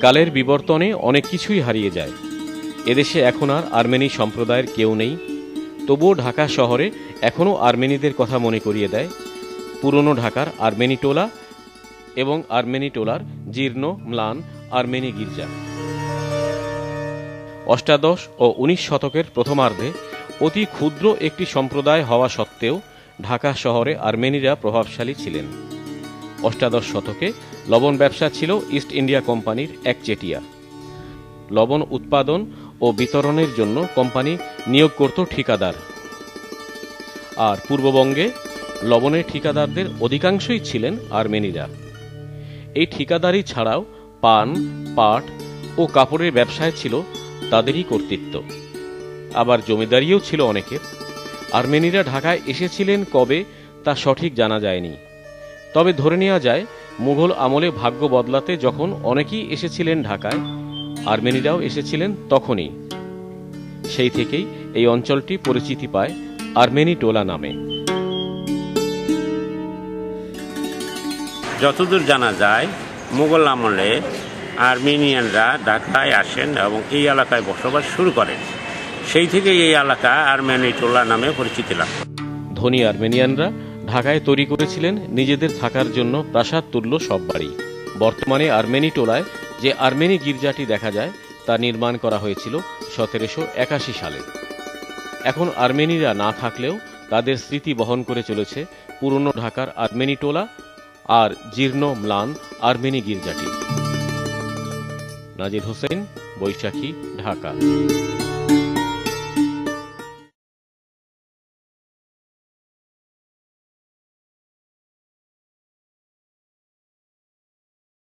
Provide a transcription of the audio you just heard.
কালের বিবর্তনে অনেক কিছুই হারিয়ে যায়। এদেশে এখন আর আর্মেনি সম্প্রদায়ের কেউ নেই, তবুও ঢাকা শহরে এখনও আর্মেনিদের কথা মনে করিয়ে দেয় পুরনো ঢাকার আর্মেনি টোলা এবং আর্মেনি টোলার জীর্ণ ম্লান আর্মেনি গির্জা। অষ্টাদশ ও 19 শতকের প্রথমার্ধে অতি ক্ষুদ্র একটি সম্প্রদায় হওয়া সত্ত্বেও ঢাকা শহরে আর্মেনিরা প্রভাবশালী ছিলেন। অষ্টাদশ শতকে লবণ ব্যবসা ছিল ইস্ট ইন্ডিয়া কোম্পানির একচেটিয়া। লবণ উৎপাদন ও বিতরণের জন্য কোম্পানি নিয়োগ করত ঠিকাদার, আর পূর্ববঙ্গে লবণের ঠিকাদারদের অধিকাংশই ছিলেন আর্মেনিরা। এই ঠিকাদারি ছাড়াও পান, পাট ও কাপড়ের ব্যবসায় ছিল তাদেরই কর্তৃত্ব। আবার জমিদারিও ছিল অনেকের। আর্মেনিরা ঢাকায় এসেছিলেন কবে তা সঠিক জানা যায়নি, তবে ধরে নেওয়া যায় মুঘল আমলে ভাগ্য বদলাতে যখন অনেকেই এসেছিলেন ঢাকায়, আর্মেনিরাও এসেছিলেন তখনই। সেই থেকেই এই অঞ্চলটি পরিচিতি পায় আর্মেনি টোলা নামে। যতদূর জানা যায় মুঘল আমলে আর্মেনিয়ানরা ঢাকায় আসেন এবং এই এলাকায় বসবাস শুরু করেন। সেই থেকে এই এলাকা আর্মেনি টোলা নামে পরিচিতি লাভ করে। ধনী আর্মেনিয়ানরা ঢাকায় তৈরি করেছিলেন নিজেদের থাকার জন্য প্রাসাদ তুল্য সব বাড়ি। বর্তমানে আর্মেনি টোলায় যে আর্মেনি গির্জাটি দেখা যায় তা নির্মাণ করা হয়েছিল 1781 সালে। এখন আর্মেনিরা না থাকলেও তাদের স্মৃতি বহন করে চলেছে পুরনো ঢাকার আর্মেনি টোলা আর জীর্ণ ম্লান আর্মেনি গির্জাটি। নাজির হোসেন, বৈশাখী, ঢাকা।